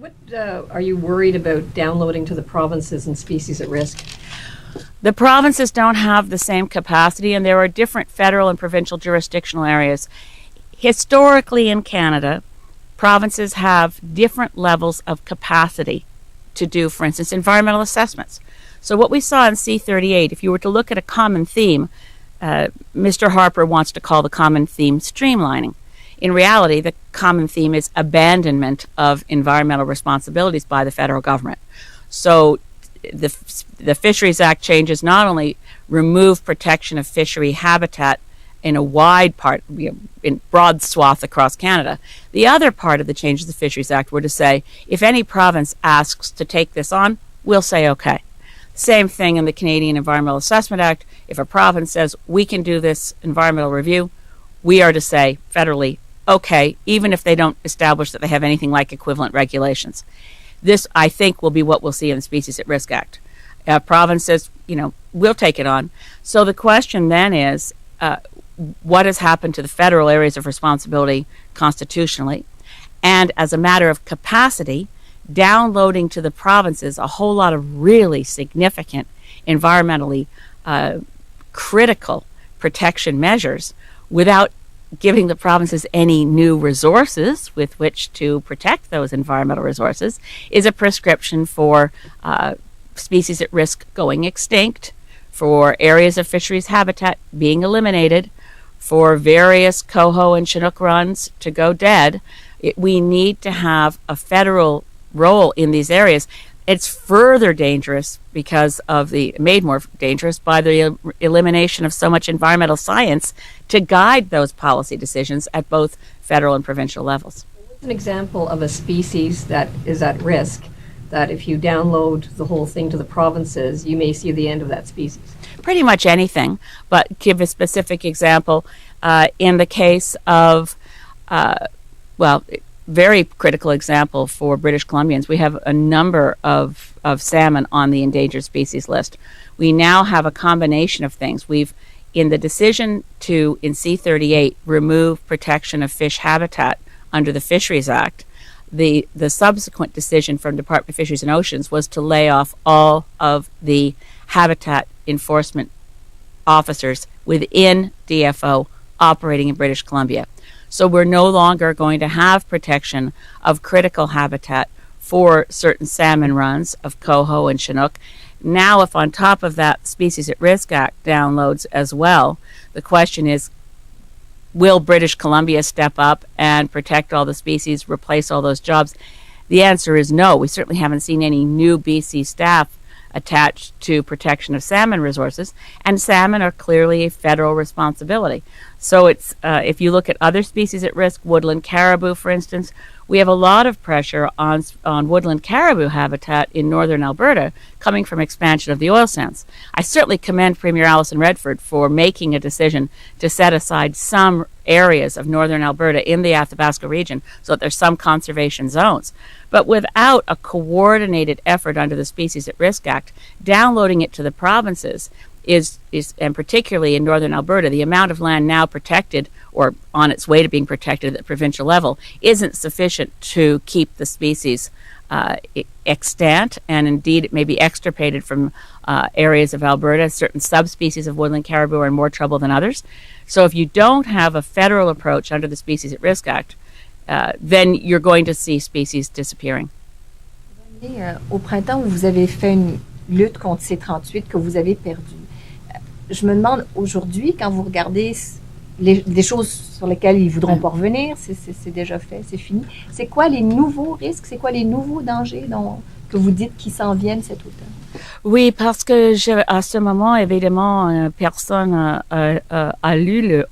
What are you worried about downloading to the provinces and species at risk? The provinces don't have the same capacity, and there are different federal and provincial jurisdictional areas. Historically in Canada, provinces have different levels of capacity to do, for instance, environmental assessments. So what we saw in C38, if you were to look at a common theme, Mr. Harper wants to call the common theme streamlining. In reality, the common theme is abandonment of environmental responsibilities by the federal government. So the Fisheries Act changes not only remove protection of fishery habitat in a wide part, in broad swath across Canada. The other part of the changes of the Fisheries Act were to say, if any province asks to take this on, we'll say okay. Same thing in the Canadian Environmental Assessment Act. If a province says we can do this environmental review, we are to say federally, okay, even if they don't establish that they have anything like equivalent regulations. This, I think, will be what we'll see in the Species at Risk Act. A province says, we'll take it on. So the question then is, what has happened to the federal areas of responsibility constitutionally? And as a matter of capacity, downloading to the provinces a whole lot of really significant environmentally critical protection measures without giving the provinces any new resources with which to protect those environmental resources is a prescription for species at risk going extinct, for areas of fisheries habitat being eliminated, for various coho and Chinook runs to go dead. We need to have a federal role in these areas. It's further dangerous made more dangerous by the elimination of so much environmental science to guide those policy decisions at both federal and provincial levels. What's an example of a species that is at risk, that if you download the whole thing to the provinces, you may see the end of that species? Pretty much anything, but give a specific example. In the case of, very critical example for British Columbians, we have a number of salmon on the endangered species list. We now have a combination of things. In the decision to, in C38, remove protection of fish habitat under the Fisheries Act, the subsequent decision from Department of Fisheries and Oceans was to lay off all of the habitat enforcement officers within DFO operating in British Columbia. So we're no longer going to have protection of critical habitat for certain salmon runs of coho and Chinook. Now, if on top of that Species at Risk Act downloads as well, the question is, will British Columbia step up and protect all the species, replace all those jobs? The answer is no. We certainly haven't seen any new BC staff attached to protection of salmon resources, and salmon are clearly a federal responsibility. So it's if you look at other species at risk, woodland caribou, for instance, we have a lot of pressure on woodland caribou habitat in northern Alberta coming from expansion of the oil sands. I certainly commend Premier Alison Redford for making a decision to set aside some areas of northern Alberta in the Athabasca region so that there's some conservation zones. But without a coordinated effort under the Species at Risk Act, downloading it to the provinces is and particularly in northern Alberta, the amount of land now protected or on its way to being protected at the provincial level isn't sufficient to keep the species extant, and indeed it may be extirpated from areas of Alberta. Certain subspecies of woodland caribou are in more trouble than others. So if you don't have a federal approach under the Species at Risk Act, then you're going to see species disappearing. Au printemps, vous avez fait une lutte contre ces 38 que vous avez perdu. Je me demande aujourd'hui, quand vous regardez des choses sur lesquelles ils ne voudront pas revenir, c'est déjà fait, c'est fini. C'est quoi les nouveaux risques, c'est quoi les nouveaux dangers que vous dites qui s'en viennent cet automne? Oui, parce que à ce moment, évidemment, personne a lu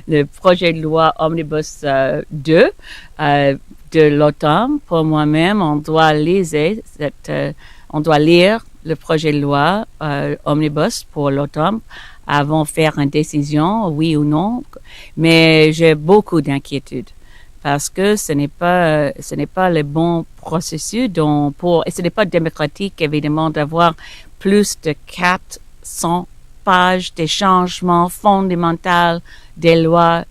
le projet de loi Omnibus 2 de l'automne. Pour moi-même, on doit lire le projet de loi Omnibus pour l'automne avant de faire une décision, oui ou non. Mais j'ai beaucoup d'inquiétudes parce que ce n'est pas le bon processus et ce n'est pas démocratique, évidemment, d'avoir plus de 400 pages de changements fondamentaux des lois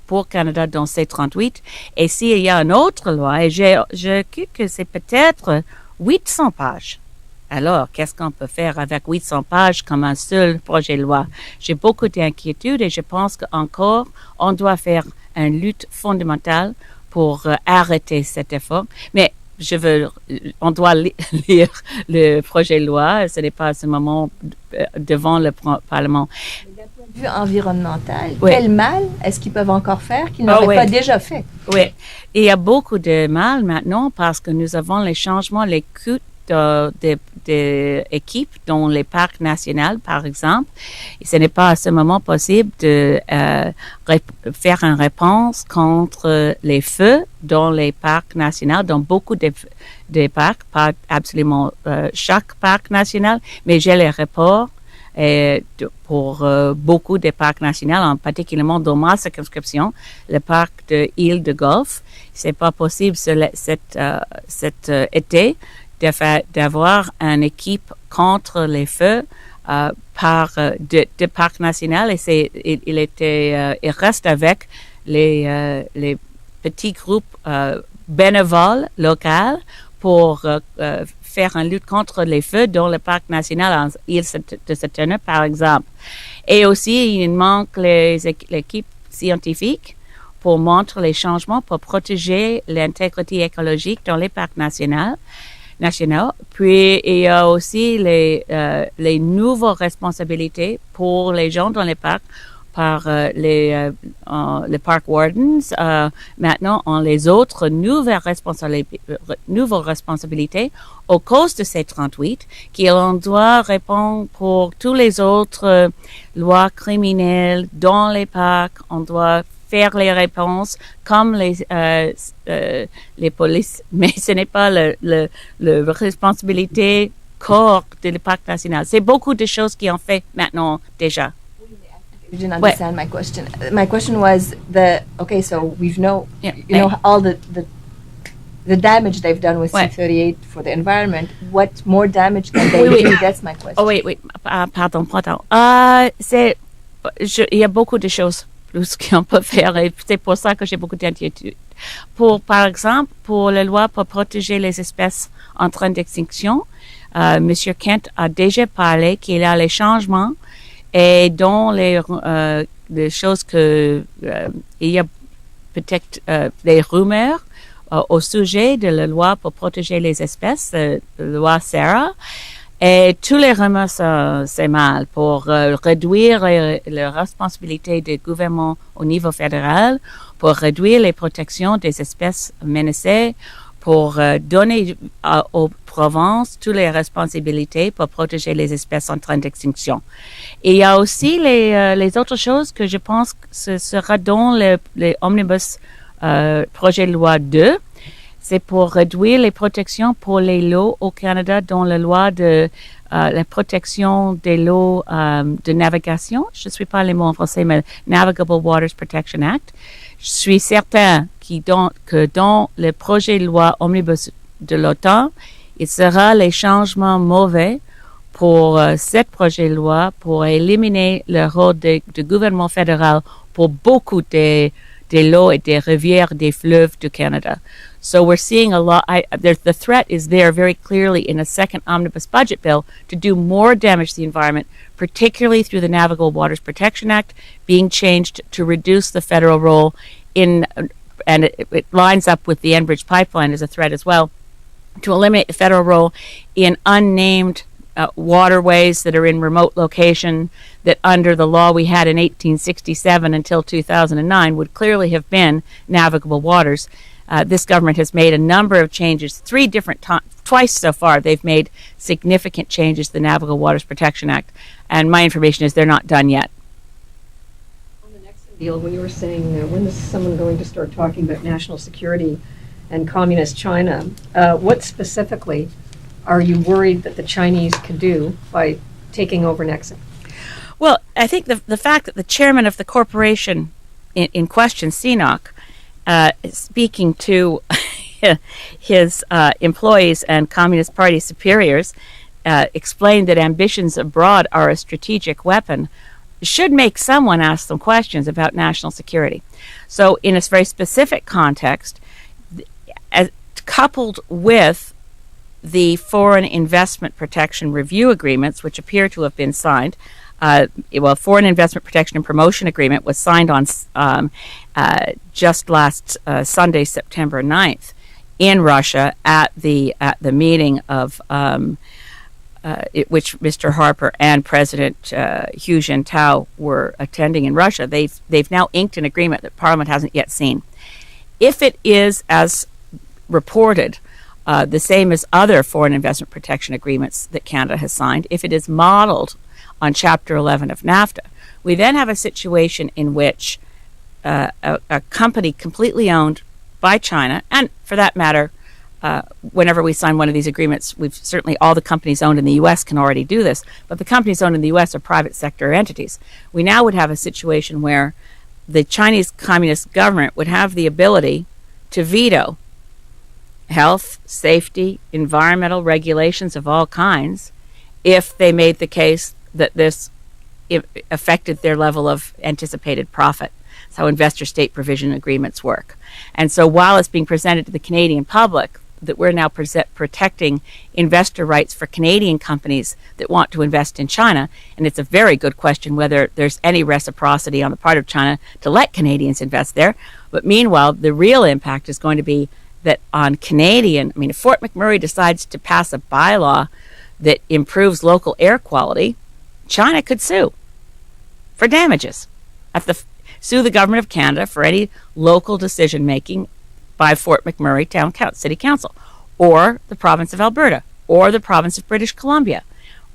pour Canada dans C-38. Et s'il y a une autre loi, et je crois que c'est peut-être 800 pages. Alors, qu'est-ce qu'on peut faire avec 800 pages comme un seul projet de loi? J'ai beaucoup d'inquiétudes et je pense qu'encore, on doit faire une lutte fondamentale pour arrêter cet effort. Mais on doit lire le projet de loi. Ce n'est pas à ce moment devant le Parlement. D'un point de vue environnemental, Oui. quel mal est-ce qu'ils peuvent encore faire qu'ils n'auraient oui. pas déjà fait? Oui, il y a beaucoup de mal maintenant parce que nous avons les changements, les coûts des équipes dans les parcs nationaux, par exemple. Et ce n'est pas à ce moment possible de faire une réponse contre les feux dans les parcs nationaux, dans beaucoup de parcs, pas absolument chaque parc national, mais j'ai les rapports pour beaucoup des parcs nationaux, en particulièrement dans ma circonscription, le parc de l'île de Golfe. C'est pas possible cet été d'avoir une équipe contre les feux de parc national et il reste avec les petits groupes bénévoles locaux pour faire une lutte contre les feux dans le parc national en île de Saturne, par exemple. Et aussi, il manque l'équipe scientifique pour montrer les changements pour protéger l'intégrité écologique dans les parcs nationaux. Puis, il y a aussi les nouvelles responsabilités pour les gens dans les parcs par les park wardens. Maintenant, on les autres nouvelles responsabilités au cause de ces 38, qu'on doit répondre pour tous les autres lois criminelles dans les parcs. On doit faire les réponses comme les polices, mais ce n'est pas la responsabilité corps du parc national. C'est beaucoup de choses qui ont fait maintenant déjà. You didn't understand my question. My question was so we know all the damage they've done with C-38 for the environment. What more damage can they do? That's my question. Oh oui, pardon. Il y a beaucoup de choses plus qu'on peut faire et c'est pour ça que j'ai beaucoup d'inquiétudes. Par exemple, pour la loi pour protéger les espèces en train d'extinction, M. Kent a déjà parlé qu'il y a les changements et dans les choses que il y a peut-être des rumeurs au sujet de la loi pour protéger les espèces, la loi Sarah. Et tous les rumeurs, c'est mal pour réduire les responsabilités du gouvernement au niveau fédéral, pour réduire les protections des espèces menacées, pour donner aux provinces toutes les responsabilités pour protéger les espèces en train d'extinction. Et il y a aussi les autres choses que je pense que ce sera dans les omnibus projet de loi 2. C'est pour réduire les protections pour les lots au Canada dans la loi de la protection des lots de navigation. Je ne suis pas les mots en français, mais Navigable Waters Protection Act. Je suis certain que dans le projet de loi omnibus de l'OTAN, il sera les changements mauvais pour ce projet de loi pour éliminer le rôle du gouvernement fédéral pour beaucoup des lots et des rivières, des fleuves du Canada. So we're seeing a lot. The threat is there very clearly in a second omnibus budget bill to do more damage to the environment, particularly through the Navigable Waters Protection Act being changed to reduce the federal role and it lines up with the Enbridge pipeline as a threat as well, to eliminate the federal role in unnamed waterways that are in remote location that under the law we had in 1867 until 2009 would clearly have been navigable waters. This government has made a number of changes, twice so far they've made significant changes to the Navigable Waters Protection Act, and my information is they're not done yet. On the next deal, when you were saying, when is someone going to start talking about national security and communist China, what specifically are you worried that the Chinese could do by taking over Nexen? Well, I think the fact that the chairman of the corporation in question, Saanich, speaking to his employees and Communist Party superiors, explained that ambitions abroad are a strategic weapon. should make someone ask some questions about national security. So in a very specific context, coupled with the foreign investment protection review agreements, which appear to have been signed, foreign investment protection and promotion agreement was signed on just last Sunday, September 9th, in Russia at the meeting of which Mr. Harper and President Hu Jintao were attending in Russia. They've now inked an agreement that Parliament hasn't yet seen. If it is as reported, the same as other foreign investment protection agreements that Canada has signed, if it is modeled on Chapter 11 of NAFTA, we then have a situation in which a company completely owned by China, and for that matter, whenever we sign one of these agreements, we've certainly all the companies owned in the U.S. can already do this, but the companies owned in the U.S. are private sector entities. We now would have a situation where the Chinese Communist government would have the ability to veto health, safety, environmental regulations of all kinds if they made the case that this affected their level of anticipated profit. That's how investor-state provision agreements work. And so while it's being presented to the Canadian public that we're now protecting investor rights for Canadian companies that want to invest in China, and it's a very good question whether there's any reciprocity on the part of China to let Canadians invest there. But meanwhile, the real impact is going to be that on Canadian, if Fort McMurray decides to pass a bylaw that improves local air quality, China could sue for damages. Sue the government of Canada for any local decision making by Fort McMurray City Council, or the province of Alberta, or the province of British Columbia,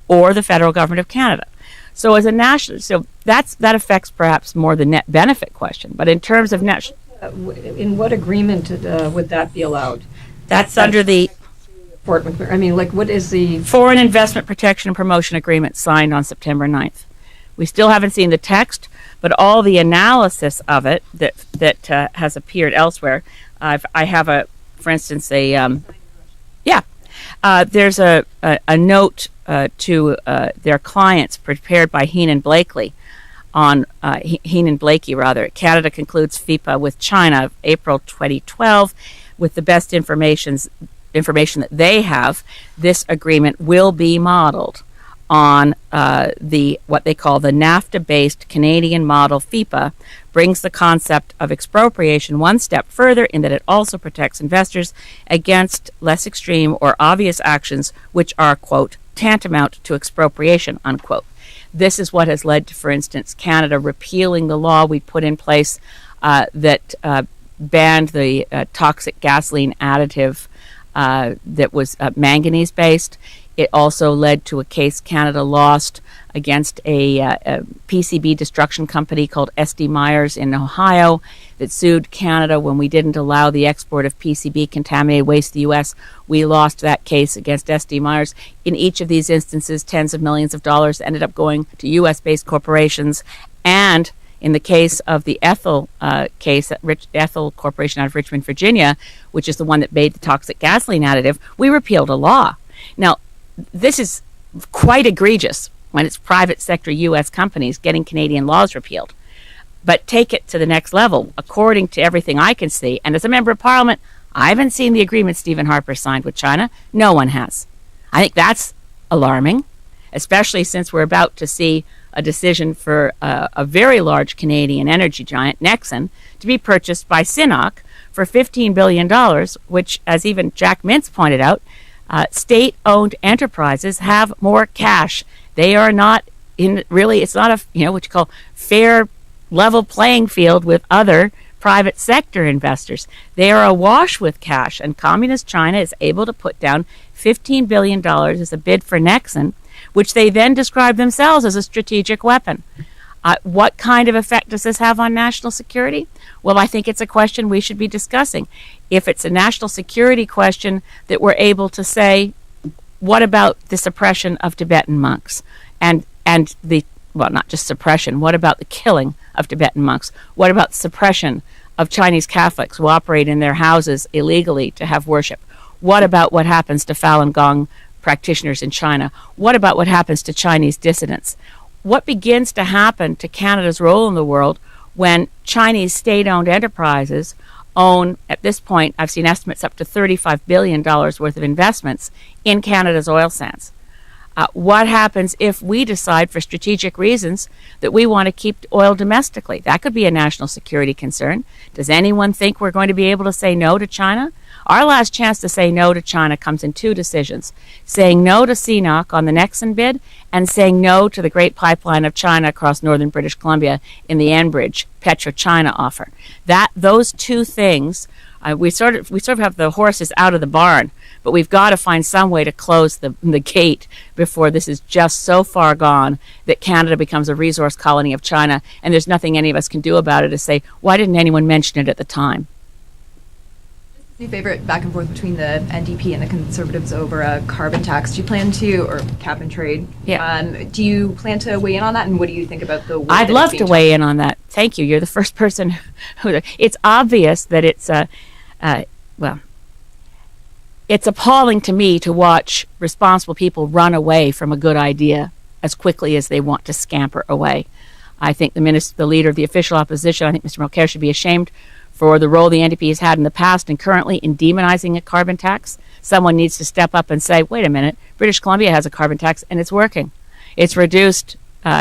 or the federal government of Canada. So as a national, that affects perhaps more the net benefit question. But in terms of national, in what agreement would that be allowed? That's under the Fort McMurray. What is the Foreign Investment Protection and Promotion Agreement signed on September 9th? We still haven't seen the text, but all the analysis of it that has appeared elsewhere. I have for instance, there's a note to their clients prepared by Heenan Blakey. Canada concludes FIPA with China, April 2012, with the best information that they have. This agreement will be modeled on what they call the NAFTA-based Canadian model. FIPA brings the concept of expropriation one step further in that it also protects investors against less extreme or obvious actions which are, quote, tantamount to expropriation, unquote. This is what has led to, for instance, Canada repealing the law we put in place that banned the toxic gasoline additive that was manganese-based. It also led to a case Canada lost against a PCB destruction company called SD Myers in Ohio that sued Canada when we didn't allow the export of PCB contaminated waste to the U.S. We lost that case against SD Myers. In each of these instances, tens of millions of dollars ended up going to U.S.-based corporations. And in the case of the Ethel case, Ethel Corporation out of Richmond, Virginia, which is the one that made the toxic gasoline additive, we repealed a law. Now, this is quite egregious when it's private sector U.S. companies getting Canadian laws repealed. But take it to the next level. According to everything I can see, and as a member of Parliament, I haven't seen the agreement Stephen Harper signed with China. No one has. I think that's alarming, especially since we're about to see a decision for a very large Canadian energy giant, Nexen, to be purchased by Sinopec for $15 billion, which, as even Jack Mintz pointed out, state-owned enterprises have more cash. They are not it's not a, what you call fair level playing field with other private sector investors. They are awash with cash, and Communist China is able to put down $15 billion as a bid for Nexen, which they then describe themselves as a strategic weapon. What kind of effect does this have on national security? Well, I think it's a question we should be discussing. If it's a national security question that we're able to say, what about the suppression of Tibetan monks? And not just suppression, what about the killing of Tibetan monks? What about the suppression of Chinese Catholics who operate in their houses illegally to have worship? What about what happens to Falun Gong practitioners in China? What about what happens to Chinese dissidents? what begins to happen to Canada's role in the world when Chinese state-owned enterprises own, at this point, I've seen estimates up to $35 billion worth of investments in Canada's oil sands. What happens if we decide, for strategic reasons, that we want to keep oil domestically? That could be a national security concern. Does anyone think we're going to be able to say no to China? Our last chance to say no to China comes in two decisions: saying no to CNOOC on the Nexen bid, and saying no to the Great Pipeline of China across northern British Columbia in the Enbridge PetroChina offer. Those two things, we sort of have the horses out of the barn, but we've got to find some way to close the gate before this is just so far gone that Canada becomes a resource colony of China, and there's nothing any of us can do about it to say, why didn't anyone mention it at the time? New favorite back and forth between the NDP and the Conservatives over a carbon tax. Do you plan to, or cap and trade? Yeah. Do you plan to weigh in on that, and what do you think about the way I'd love to weigh in on that. Thank you. You're the first person who. It's obvious that it's it's appalling to me to watch responsible people run away from a good idea as quickly as they want to scamper away. I think the leader of the official opposition, I think Mr. Mulcair, should be ashamed for the role the NDP has had in the past and currently in demonizing a carbon tax. Someone needs to step up and say, wait a minute, British Columbia has a carbon tax and it's working. It's reduced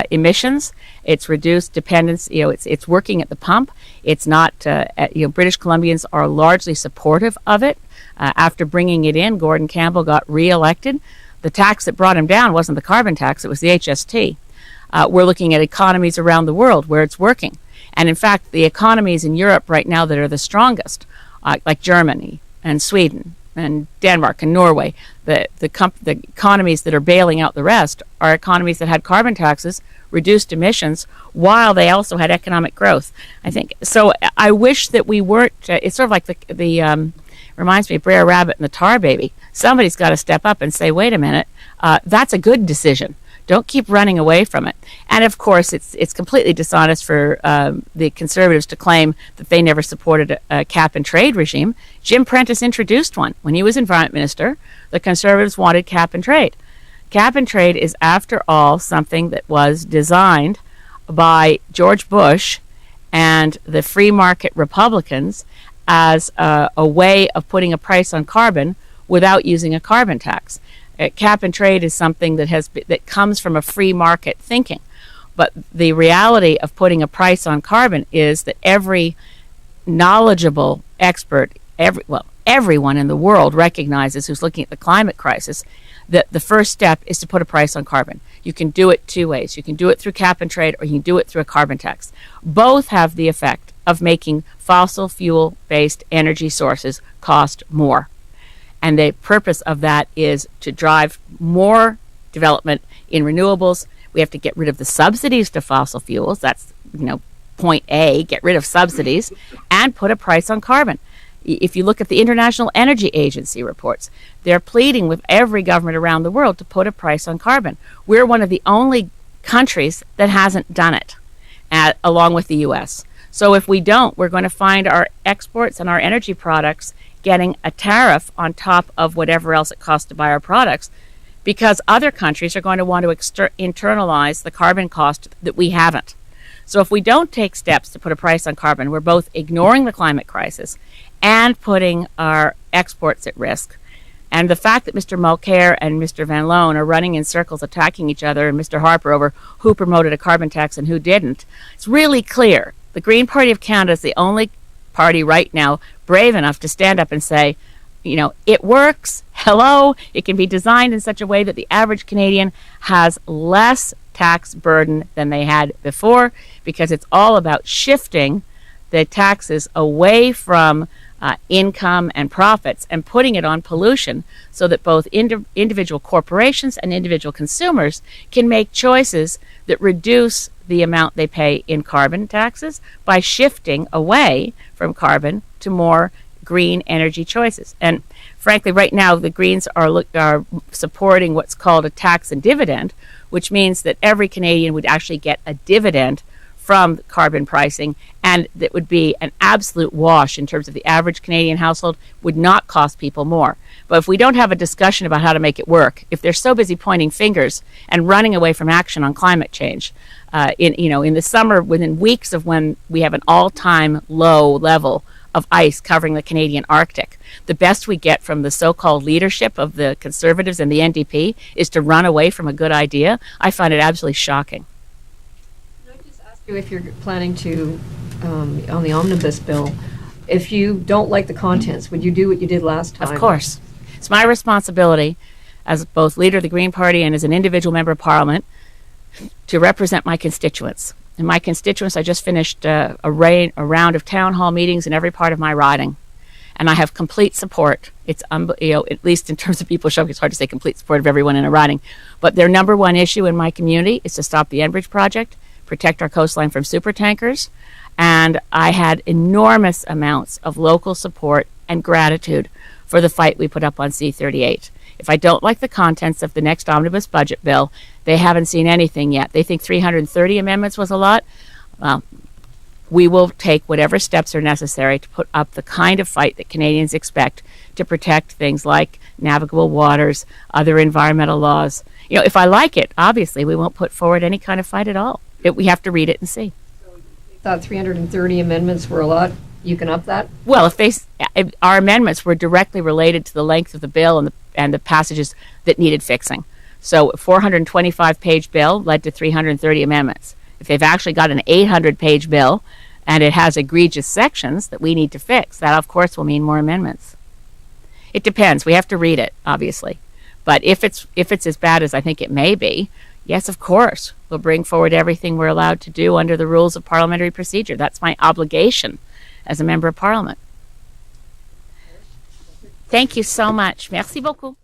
emissions. It's reduced dependence. It's working at the pump. It's not. British Columbians are largely supportive of it. After bringing it in, Gordon Campbell got re-elected. The tax that brought him down wasn't the carbon tax; it was the HST. We're looking at economies around the world where it's working, and in fact, the economies in Europe right now that are the strongest, like Germany and Sweden and Denmark and Norway, the economies that are bailing out the rest are economies that had carbon taxes, reduced emissions, while they also had economic growth. I think so. I wish that we weren't. It's sort of like the reminds me of Brer Rabbit and the Tar Baby. Somebody's got to step up and say, wait a minute, that's a good decision. Don't keep running away from it. And of course, it's completely dishonest for the Conservatives to claim that they never supported a cap and trade regime. Jim Prentice introduced one. When he was Environment Minister, the Conservatives wanted cap and trade. Cap and trade is, after all, something that was designed by George Bush and the free market Republicans as a way of putting a price on carbon without using a carbon tax. Cap and trade is something that comes from a free market thinking. But the reality of putting a price on carbon is that every knowledgeable expert, everyone in the world recognizes, who's looking at the climate crisis, that the first step is to put a price on carbon. You can do it two ways. You can do it through cap and trade, or you can do it through a carbon tax. Both have the effect of making fossil fuel-based energy sources cost more. And the purpose of that is to drive more development in renewables. We have to get rid of the subsidies to fossil fuels. That's, point A, get rid of subsidies and put a price on carbon. If you look at the International Energy Agency reports, they're pleading with every government around the world to put a price on carbon. We're one of the only countries that hasn't done it, along with the U.S. So if we don't, we're going to find our exports and our energy products getting a tariff on top of whatever else it costs to buy our products, because other countries are going to want to internalize the carbon cost that we haven't. So if we don't take steps to put a price on carbon, we're both ignoring the climate crisis and putting our exports at risk. And the fact that Mr. Mulcair and Mr. Van Loan are running in circles attacking each other, and Mr. Harper over who promoted a carbon tax and who didn't, it's really clear. The Green Party of Canada is the only party right now brave enough to stand up and say, it works. Hello. It can be designed in such a way that the average Canadian has less tax burden than they had before, because it's all about shifting the taxes away from income and profits and putting it on pollution, so that both individual corporations and individual consumers can make choices that reduce the amount they pay in carbon taxes by shifting away from carbon to more green energy choices. And frankly, right now, the Greens are supporting what's called a tax and dividend, which means that every Canadian would actually get a dividend from carbon pricing, and that would be an absolute wash in terms of the average Canadian household, would not cost people more. But if we don't have a discussion about how to make it work, if they're so busy pointing fingers and running away from action on climate change, in the summer, within weeks of when we have an all-time low level of ice covering the Canadian Arctic, the best we get from the so-called leadership of the Conservatives and the NDP is to run away from a good idea. I find it absolutely shocking. Can I just ask you if you're planning to, on the omnibus bill, if you don't like the contents, would you do what you did last time? Of course. It's my responsibility as both leader of the Green Party and as an individual member of Parliament to represent my constituents. And my constituents, I just finished a round of town hall meetings in every part of my riding. And I have complete support. It's, at least in terms of people showing, it's hard to say complete support of everyone in a riding. But their number one issue in my community is to stop the Enbridge project, protect our coastline from supertankers. And I had enormous amounts of local support and gratitude for the fight we put up on C-38. If I don't like the contents of the next omnibus budget bill, they haven't seen anything yet. They think 330 amendments was a lot. Well, we will take whatever steps are necessary to put up the kind of fight that Canadians expect to protect things like navigable waters, other environmental laws. If I like it, obviously, we won't put forward any kind of fight at all. We have to read it and see. So you thought 330 amendments were a lot? You can up that? Well, if our amendments were directly related to the length of the bill and the passages that needed fixing. So a 425-page bill led to 330 amendments. If they've actually got an 800-page bill and it has egregious sections that we need to fix, that, of course, will mean more amendments. It depends. We have to read it, obviously. But if it's as bad as I think it may be, yes, of course, we'll bring forward everything we're allowed to do under the rules of parliamentary procedure. That's my obligation as a member of Parliament. Thank you so much. Merci beaucoup.